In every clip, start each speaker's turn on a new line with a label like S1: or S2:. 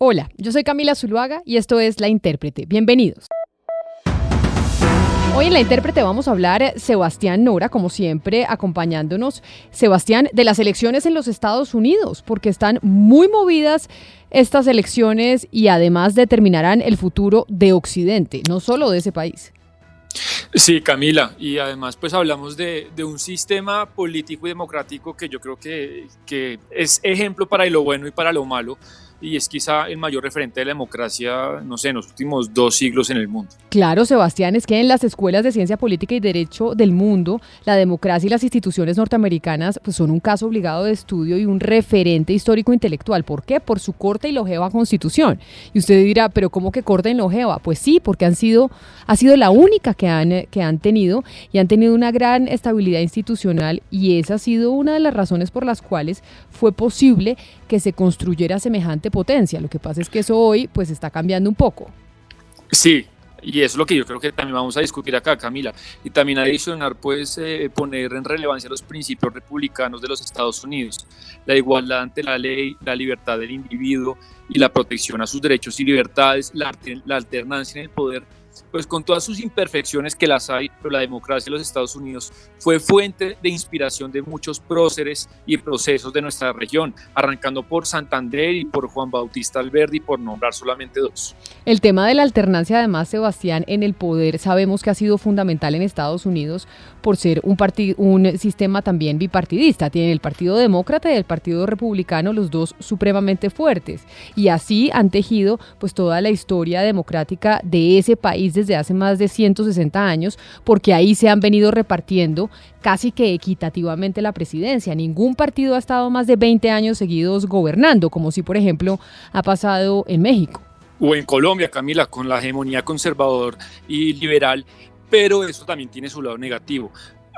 S1: Hola, yo soy Camila Zuluaga y esto es La Intérprete. Bienvenidos. Hoy en La Intérprete vamos a hablar Sebastián Nora, como siempre, acompañándonos. Sebastián, de las elecciones en los Estados Unidos, porque están muy movidas estas elecciones y además determinarán el futuro de Occidente, no solo de ese país.
S2: Sí, Camila, y además pues hablamos de un sistema político y democrático que yo creo que es ejemplo para lo bueno y para lo malo, y es quizá el mayor referente de la democracia, no sé, en los últimos 2 siglos en el mundo.
S1: Claro, Sebastián, es que en las escuelas de ciencia política y derecho del mundo, la democracia y las instituciones norteamericanas pues, son un caso obligado de estudio y un referente histórico intelectual. ¿Por qué? Por su corta y longeva constitución. Y usted dirá, ¿pero cómo que corta y longeva? Pues sí, porque ha sido la única que han tenido y han tenido una gran estabilidad institucional, y esa ha sido una de las razones por las cuales fue posible que se construyera semejante potencia. Lo que pasa es que eso hoy pues está cambiando un poco.
S2: Sí, y eso es lo que yo creo que también vamos a discutir acá, Camila, y también adicionar, pues, poner en relevancia los principios republicanos de los Estados Unidos: la igualdad ante la ley, la libertad del individuo y la protección a sus derechos y libertades, la alternancia en el poder, pues con todas sus imperfecciones que las hay, pero la democracia de los Estados Unidos fue fuente de inspiración de muchos próceres y procesos de nuestra región, arrancando por Santander y por Juan Bautista Alberdi, por nombrar solamente 2.
S1: El tema de la alternancia, además, Sebastián, en el poder, sabemos que ha sido fundamental en Estados Unidos por ser un sistema también bipartidista. Tienen el Partido Demócrata y el Partido Republicano, los dos supremamente fuertes. Y así han tejido pues toda la historia democrática de ese país desde hace más de 160 años, porque ahí se han venido repartiendo casi que equitativamente la presidencia. Ningún partido ha estado más de 20 años seguidos gobernando, como si, por ejemplo, ha pasado en México.
S2: O en Colombia, Camila, con la hegemonía conservador y liberal, pero eso también tiene su lado negativo.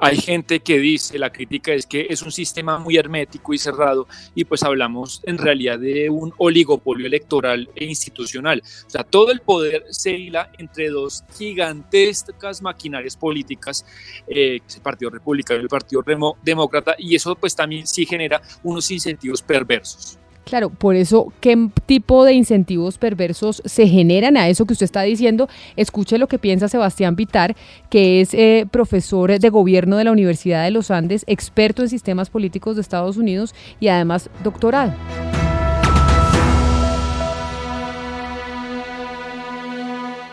S2: Hay gente que dice, la crítica es que es un sistema muy hermético y cerrado, y pues hablamos en realidad de un oligopolio electoral e institucional. O sea, todo el poder se hila entre 2 gigantescas maquinarias políticas, que es el Partido Republicano y el Partido Demócrata, y eso pues también sí genera unos incentivos perversos.
S1: Claro, por eso, ¿qué tipo de incentivos perversos se generan a eso que usted está diciendo? Escuche lo que piensa Sebastián Vitar, que es profesor de gobierno de la Universidad de los Andes, experto en sistemas políticos de Estados Unidos y además doctorado.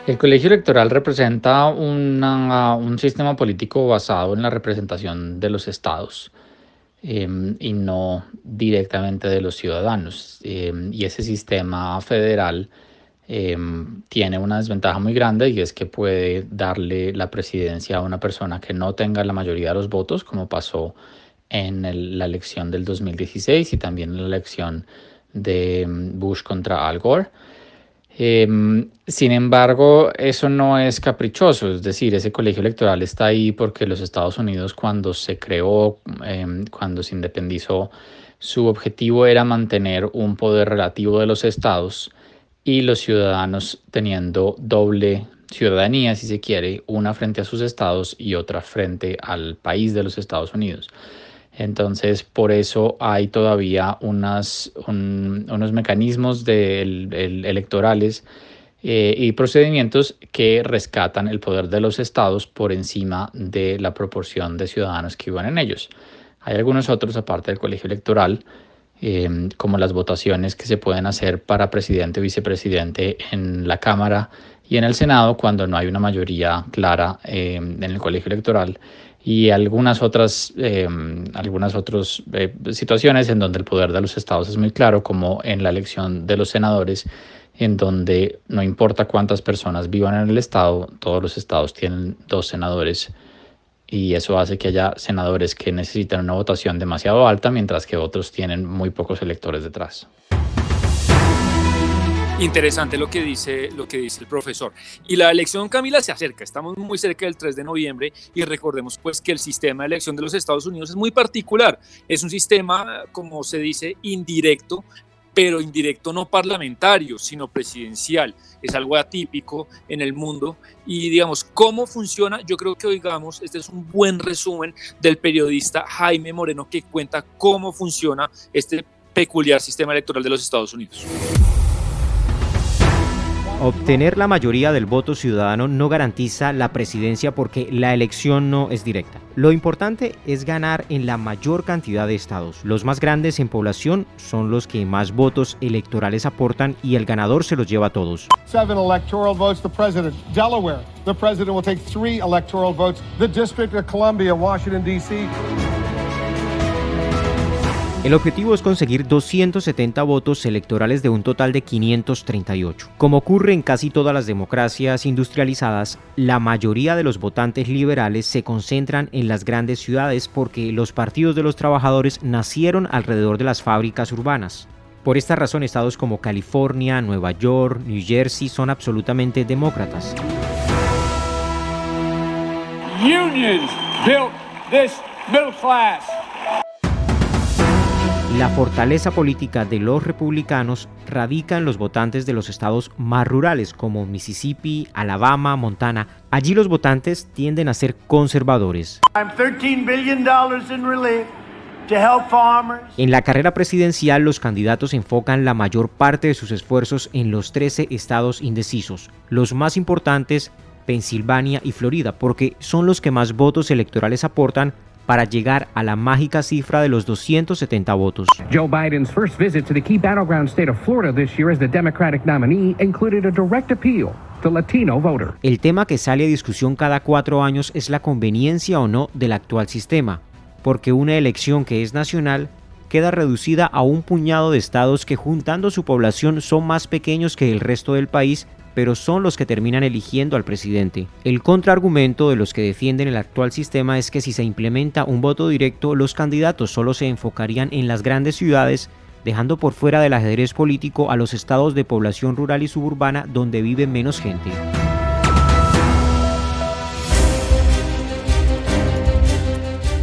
S3: El colegio electoral representa un sistema político basado en la representación de los estados, y no directamente de los ciudadanos. Y ese sistema federal tiene una desventaja muy grande, y es que puede darle la presidencia a una persona que no tenga la mayoría de los votos, como pasó en la elección del 2016 y también en la elección de Bush contra Al Gore. Sin embargo, eso no es caprichoso, es decir, ese colegio electoral está ahí porque los Estados Unidos, cuando se creó, cuando se independizó, su objetivo era mantener un poder relativo de los estados y los ciudadanos teniendo doble ciudadanía, si se quiere, una frente a sus estados y otra frente al país de los Estados Unidos. Entonces, por eso hay todavía unos mecanismos electorales y procedimientos que rescatan el poder de los estados por encima de la proporción de ciudadanos que vivan en ellos. Hay algunos otros, aparte del colegio electoral, como las votaciones que se pueden hacer para presidente o vicepresidente en la Cámara y en el Senado cuando no hay una mayoría clara en el colegio electoral, y algunas otras situaciones en donde el poder de los estados es muy claro, como en la elección de los senadores, en donde no importa cuántas personas vivan en el estado, todos los estados tienen 2 senadores, y eso hace que haya senadores que necesitan una votación demasiado alta, mientras que otros tienen muy pocos electores detrás.
S2: Interesante lo que dice el profesor. Y la elección, Camila, se acerca. Estamos muy cerca del 3 de noviembre y recordemos pues que el sistema de elección de los Estados Unidos es muy particular. Es un sistema, como se dice, indirecto, pero indirecto no parlamentario, sino presidencial. Es algo atípico en el mundo. Y digamos, ¿cómo funciona? Yo creo que, digamos, este es un buen resumen del periodista Jaime Moreno, que cuenta cómo funciona este peculiar sistema electoral de los Estados Unidos.
S4: Obtener la mayoría del voto ciudadano no garantiza la presidencia porque la elección no es directa. Lo importante es ganar en la mayor cantidad de estados. Los más grandes en población son los que más votos electorales aportan y el ganador se los lleva a todos.
S5: 7 electoral votes, the president. Delaware, the president will take 3 electoral votes. The District of Columbia, Washington, D.C.
S4: El objetivo es conseguir 270 votos electorales de un total de 538. Como ocurre en casi todas las democracias industrializadas, la mayoría de los votantes liberales se concentran en las grandes ciudades porque los partidos de los trabajadores nacieron alrededor de las fábricas urbanas. Por esta razón, estados como California, Nueva York, New Jersey son absolutamente demócratas.
S6: Unions built this middle class.
S4: La fortaleza política de los republicanos radica en los votantes de los estados más rurales como Mississippi, Alabama, Montana. Allí los votantes tienden a ser conservadores.
S6: $13 billion in relief to help farmers.
S4: En la carrera presidencial, los candidatos enfocan la mayor parte de sus esfuerzos en los 13 estados indecisos, los más importantes, Pensilvania y Florida, porque son los que más votos electorales aportan para llegar a la mágica cifra de los 270 votos.
S7: Joe Biden's first visit to the key battleground state of Florida this year as the Democratic nominee included a direct appeal to Latino voter.
S4: El tema que sale a discusión cada 4 años es la conveniencia o no del actual sistema, porque una elección que es nacional queda reducida a un puñado de estados que juntando su población son más pequeños que el resto del país, pero son los que terminan eligiendo al presidente. El contraargumento de los que defienden el actual sistema es que si se implementa un voto directo, los candidatos solo se enfocarían en las grandes ciudades, dejando por fuera del ajedrez político a los estados de población rural y suburbana donde vive menos gente.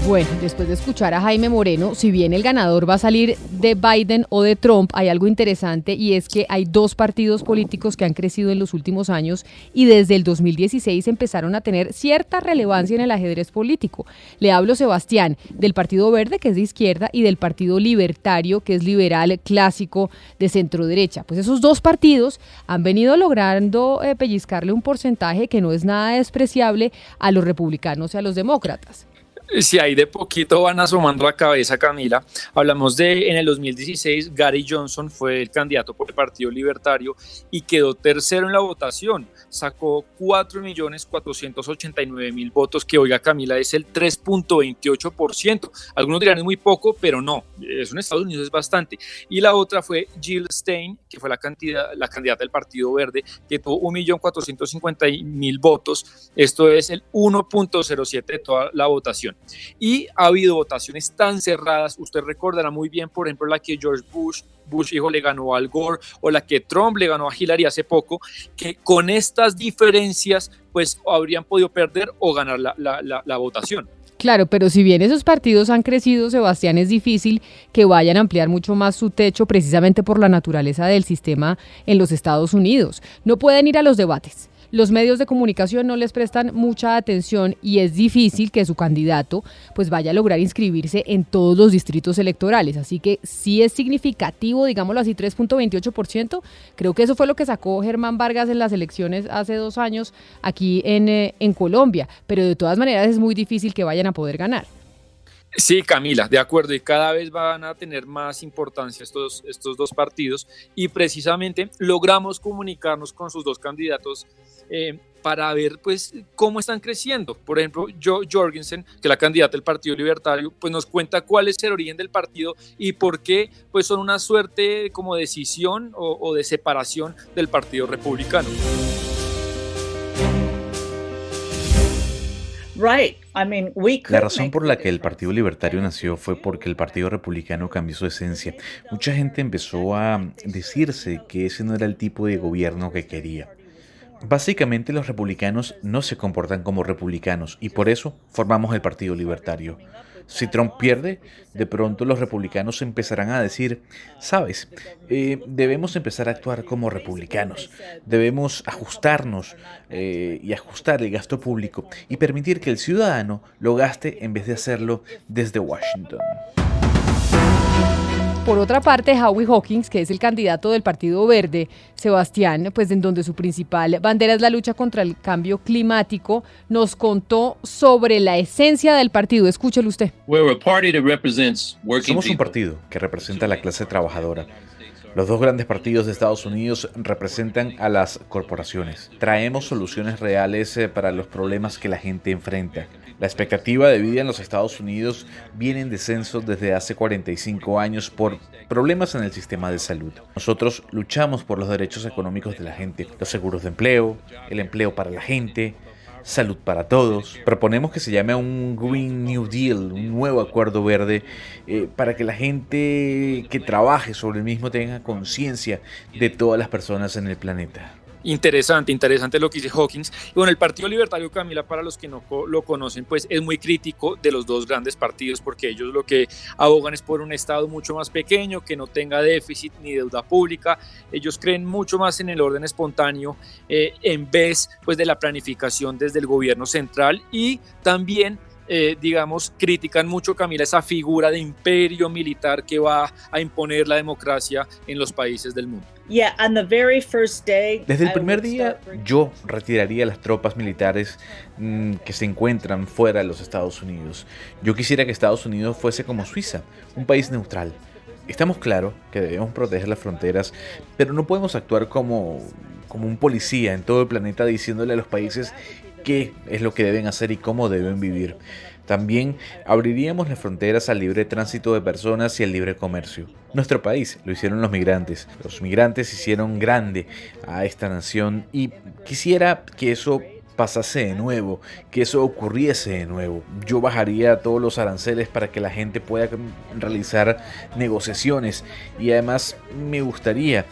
S1: Bueno, después de escuchar a Jaime Moreno, si bien el ganador va a salir de Biden o de Trump, hay algo interesante y es que hay 2 partidos políticos que han crecido en los últimos años y desde el 2016 empezaron a tener cierta relevancia en el ajedrez político. Le hablo, Sebastián, del Partido Verde, que es de izquierda, y del Partido Libertario, que es liberal, clásico, de centro derecha. Pues esos 2 partidos han venido logrando pellizcarle un porcentaje que no es nada despreciable a los republicanos y a los demócratas.
S2: Si ahí de poquito van asomando la cabeza, Camila. Hablamos de, en el 2016, Gary Johnson fue el candidato por el Partido Libertario y quedó tercero en la votación. Sacó 4.489.000 votos, que, oiga, Camila, es el 3.28%. Algunos dirán es muy poco, pero no, eso en Estados Unidos es bastante. Y la otra fue Jill Stein, que fue la candidata del Partido Verde, que tuvo 1.450.000 votos. Esto es el 1.07% de toda la votación. Y ha habido votaciones tan cerradas, usted recordará muy bien, por ejemplo, la que George Bush hijo le ganó a Al Gore, o la que Trump le ganó a Hillary hace poco, que con estas diferencias pues habrían podido perder o ganar la votación.
S1: Claro, pero si bien esos partidos han crecido, Sebastián, es difícil que vayan a ampliar mucho más su techo precisamente por la naturaleza del sistema en los Estados Unidos. No pueden ir a los debates. Los medios de comunicación no les prestan mucha atención y es difícil que su candidato pues vaya a lograr inscribirse en todos los distritos electorales. Así que sí es significativo, digámoslo así, 3.28%. Creo que eso fue lo que sacó Germán Vargas en las elecciones hace 2 años aquí en Colombia. Pero de todas maneras es muy difícil que vayan a poder ganar.
S2: Sí, Camila, de acuerdo, y cada vez van a tener más importancia estos 2 partidos y precisamente logramos comunicarnos con sus 2 candidatos para ver pues cómo están creciendo. Por ejemplo, Jo Jorgensen, que es la candidata del Partido Libertario, pues nos cuenta cuál es el origen del partido y por qué pues son una suerte como de escisión o de separación del Partido Republicano.
S8: La razón por la que el Partido Libertario nació fue porque el Partido Republicano cambió su esencia. Mucha gente empezó a decirse que ese no era el tipo de gobierno que quería. Básicamente los republicanos no se comportan como republicanos y por eso formamos el Partido Libertario. Si Trump pierde, de pronto los republicanos empezarán a decir, ¿sabes? Debemos empezar a actuar como republicanos. Debemos ajustarnos y ajustar el gasto público y permitir que el ciudadano lo gaste en vez de hacerlo desde Washington.
S1: Por otra parte, Howie Hawkins, que es el candidato del Partido Verde, Sebastián, pues en donde su principal bandera es la lucha contra el cambio climático, nos contó sobre la esencia del partido. Escúchelo usted.
S8: Somos un partido que representa a la clase trabajadora. Los dos grandes partidos de Estados Unidos representan a las corporaciones. Traemos soluciones reales para los problemas que la gente enfrenta. La expectativa de vida en los Estados Unidos viene en descenso desde hace 45 años por problemas en el sistema de salud. Nosotros luchamos por los derechos económicos de la gente, los seguros de empleo, el empleo para la gente, salud para todos. Proponemos que se llame a un Green New Deal, un nuevo acuerdo verde, para que la gente que trabaje sobre el mismo tenga conciencia de todas las personas en el planeta.
S2: Interesante lo que dice Hawkins. Y bueno, el Partido Libertario, Camila, para los que no lo conocen, pues es muy crítico de los dos grandes partidos, porque ellos lo que abogan es por un Estado mucho más pequeño, que no tenga déficit ni deuda pública. Ellos creen mucho más en el orden espontáneo en vez pues de la planificación desde el gobierno central, y también critican mucho, Camila, esa figura de imperio militar que va a imponer la democracia en los países del mundo.
S8: Desde el primer día yo retiraría las tropas militares que se encuentran fuera de los Estados Unidos. Yo quisiera que Estados Unidos fuese como Suiza, un país neutral. Estamos claros que debemos proteger las fronteras, pero no podemos actuar como un policía en todo el planeta diciéndole a los países qué es lo que deben hacer y cómo deben vivir. También abriríamos las fronteras al libre tránsito de personas y al libre comercio. Nuestro país lo hicieron los migrantes. Los migrantes hicieron grande a esta nación y quisiera que eso pasase de nuevo, que eso ocurriese de nuevo. Yo bajaría todos los aranceles para que la gente pueda realizar negociaciones, y además me gustaría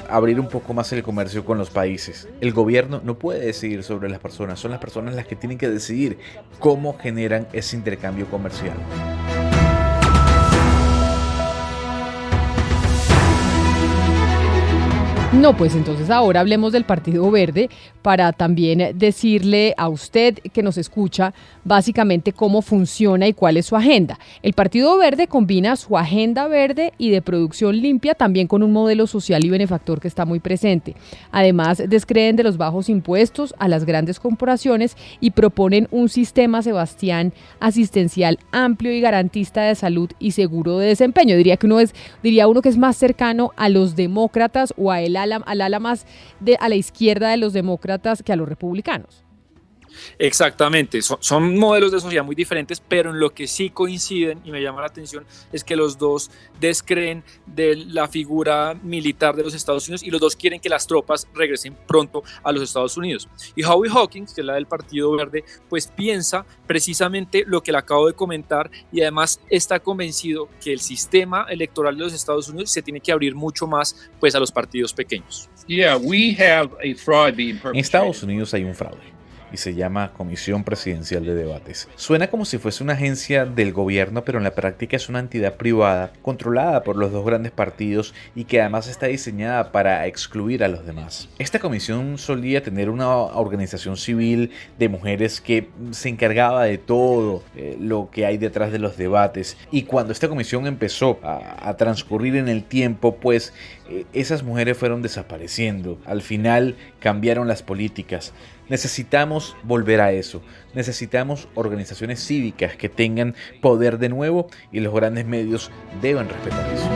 S8: abrir un poco más el comercio con los países. El gobierno no puede decidir sobre las personas, son las personas las que tienen que decidir cómo generan ese intercambio comercial.
S1: No, pues entonces ahora hablemos del Partido Verde para también decirle a usted que nos escucha básicamente cómo funciona y cuál es su agenda. El Partido Verde combina su agenda verde y de producción limpia también con un modelo social y benefactor que está muy presente. Además, descreen de los bajos impuestos a las grandes corporaciones y proponen un sistema, Sebastián, asistencial amplio y garantista de salud y seguro de desempeño. Diría uno que es más cercano a los demócratas o al ala más a la izquierda de los demócratas que a los republicanos.
S2: Exactamente, son modelos de sociedad muy diferentes, pero en lo que sí coinciden, y me llama la atención, es que los dos descreen de la figura militar de los Estados Unidos y los dos quieren que las tropas regresen pronto a los Estados Unidos. Y Howie Hawkins, que es la del Partido Verde, pues piensa precisamente lo que le acabo de comentar, y además está convencido que el sistema electoral de los Estados Unidos se tiene que abrir mucho más pues a los partidos pequeños.
S8: En Estados Unidos hay un fraude y se llama Comisión Presidencial de Debates. Suena como si fuese una agencia del gobierno, pero en la práctica es una entidad privada controlada por los dos grandes partidos y que además está diseñada para excluir a los demás. Esta comisión solía tener una organización civil de mujeres que se encargaba de todo lo que hay detrás de los debates, y cuando esta comisión empezó a transcurrir en el tiempo, pues esas mujeres fueron desapareciendo. Al final cambiaron las políticas. Necesitamos volver a eso. Necesitamos organizaciones cívicas que tengan poder de nuevo, y los grandes medios deben respetar eso.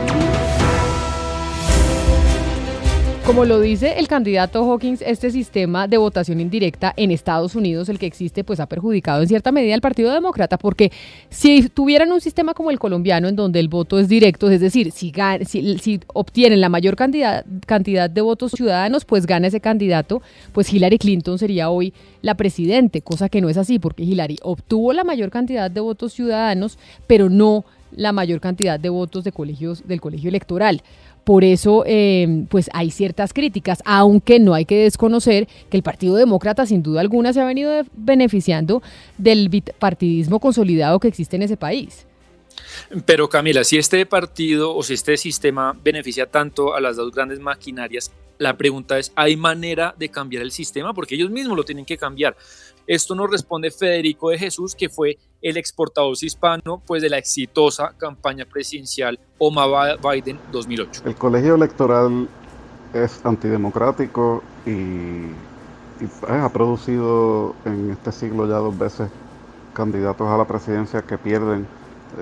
S1: Como lo dice el candidato Hawkins, este sistema de votación indirecta en Estados Unidos, el que existe, pues ha perjudicado en cierta medida al Partido Demócrata, porque si tuvieran un sistema como el colombiano, en donde el voto es directo, es decir, si obtienen la mayor cantidad de votos ciudadanos, pues gana ese candidato, pues Hillary Clinton sería hoy la presidente, cosa que no es así, porque Hillary obtuvo la mayor cantidad de votos ciudadanos, pero no la mayor cantidad de votos del colegio electoral. Por eso, pues hay ciertas críticas, aunque no hay que desconocer que el Partido Demócrata sin duda alguna se ha venido beneficiando del bipartidismo consolidado que existe en ese país.
S2: Pero Camila, si este partido o si este sistema beneficia tanto a las dos grandes maquinarias, la pregunta es, ¿hay manera de cambiar el sistema? Porque ellos mismos lo tienen que cambiar. Esto nos responde Federico de Jesús, que fue el ex portavoz hispano pues, de la exitosa campaña presidencial Obama-Biden 2008.
S9: El colegio electoral es antidemocrático y ha producido en este siglo ya 2 veces candidatos a la presidencia que pierden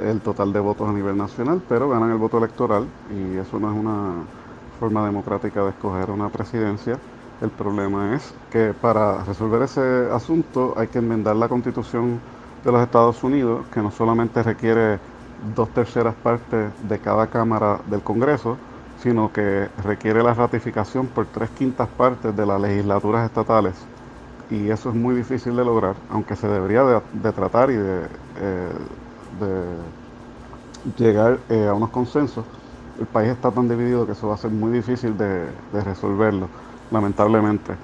S9: el total de votos a nivel nacional, pero ganan el voto electoral, y eso no es una forma democrática de escoger una presidencia. El problema es que para resolver ese asunto hay que enmendar la Constitución de los Estados Unidos, que no solamente requiere 2/3 partes de cada cámara del Congreso, sino que requiere la ratificación por 3/5 partes de las legislaturas estatales. Y eso es muy difícil de lograr, aunque se debería de tratar y de llegar a unos consensos. El país está tan dividido que eso va a ser muy difícil de resolverlo, lamentablemente.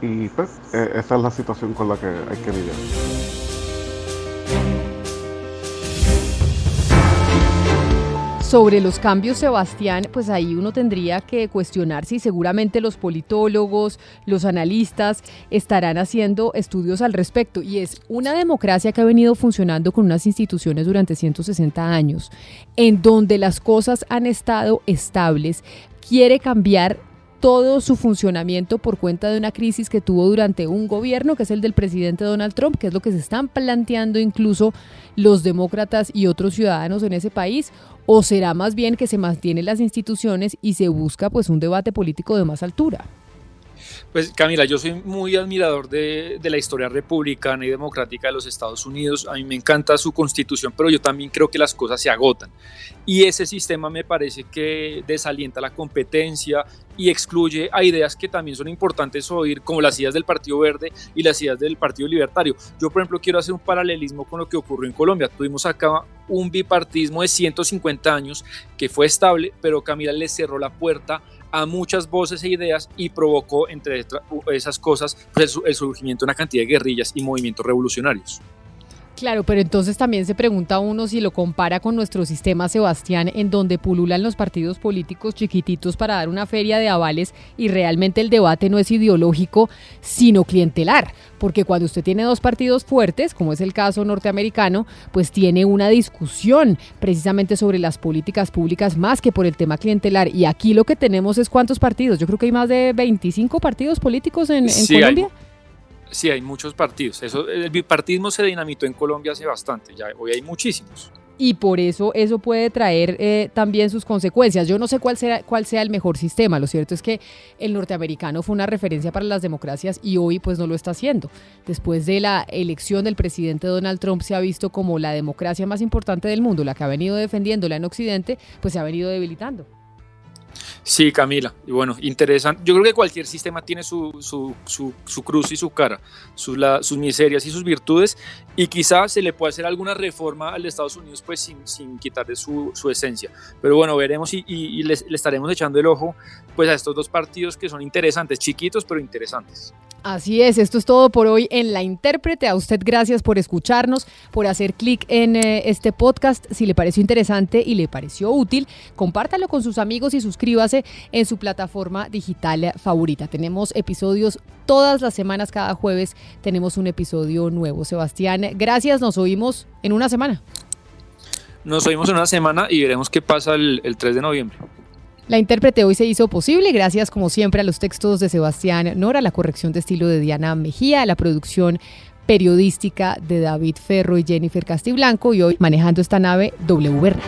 S9: Y pues esa es la situación con la que hay que lidiar.
S1: Sobre los cambios, Sebastián, pues ahí uno tendría que cuestionarse, y seguramente los politólogos, los analistas estarán haciendo estudios al respecto. Y es una democracia que ha venido funcionando con unas instituciones durante 160 años, en donde las cosas han estado estables, quiere cambiar todo su funcionamiento por cuenta de una crisis que tuvo durante un gobierno, que es el del presidente Donald Trump, que es lo que se están planteando incluso los demócratas y otros ciudadanos en ese país. ¿O será más bien que se mantienen las instituciones y se busca pues un debate político de más altura?
S2: Pues Camila, yo soy muy admirador de la historia republicana y democrática de los Estados Unidos. A mí me encanta su constitución, pero yo también creo que las cosas se agotan. Y ese sistema me parece que desalienta la competencia y excluye a ideas que también son importantes oír, como las ideas del Partido Verde y las ideas del Partido Libertario. Yo, por ejemplo, quiero hacer un paralelismo con lo que ocurrió en Colombia. Tuvimos acá un bipartidismo de 150 años que fue estable, pero Camila le cerró la puerta a muchas voces e ideas y provocó, entre esas cosas, pues el surgimiento de una cantidad de guerrillas y movimientos revolucionarios.
S1: Claro, pero entonces también se pregunta uno si lo compara con nuestro sistema, Sebastián, en donde pululan los partidos políticos chiquititos para dar una feria de avales y realmente el debate no es ideológico, sino clientelar. Porque cuando usted tiene 2 partidos fuertes, como es el caso norteamericano, pues tiene una discusión precisamente sobre las políticas públicas más que por el tema clientelar. Y aquí lo que tenemos es ¿cuántos partidos? Yo creo que hay más de 25 partidos políticos en Colombia.
S2: Sí, hay muchos partidos. El bipartidismo se dinamitó en Colombia hace bastante, ya hoy hay muchísimos.
S1: Y por eso puede traer también sus consecuencias. Yo no sé cuál sea el mejor sistema. Lo cierto es que el norteamericano fue una referencia para las democracias y hoy pues no lo está haciendo. Después de la elección del presidente Donald Trump se ha visto como la democracia más importante del mundo, la que ha venido defendiéndola en Occidente, pues se ha venido debilitando.
S2: Sí, Camila, y bueno, interesante. Yo creo que cualquier sistema tiene su cruz y su cara, sus miserias y sus virtudes, y quizás se le pueda hacer alguna reforma al de Estados Unidos pues sin quitarle su esencia. Pero bueno, veremos y le estaremos echando el ojo pues a estos 2 partidos que son interesantes, chiquitos pero interesantes.
S1: Así es, esto es todo por hoy en La Intérprete. A usted gracias por escucharnos, por hacer clic en este podcast. Si le pareció interesante y le pareció útil, compártalo con sus amigos y suscríbase en su plataforma digital favorita. Tenemos episodios todas las semanas, cada jueves tenemos un episodio nuevo. Sebastián, gracias, nos oímos en una semana.
S2: Nos oímos en una semana y veremos qué pasa el 3 de noviembre.
S1: La Intérprete hoy se hizo posible gracias, como siempre, a los textos de Sebastián Nora, la corrección de estilo de Diana Mejía, a la producción periodística de David Ferro y Jennifer Castiblanco, y hoy manejando esta nave W. Bernal.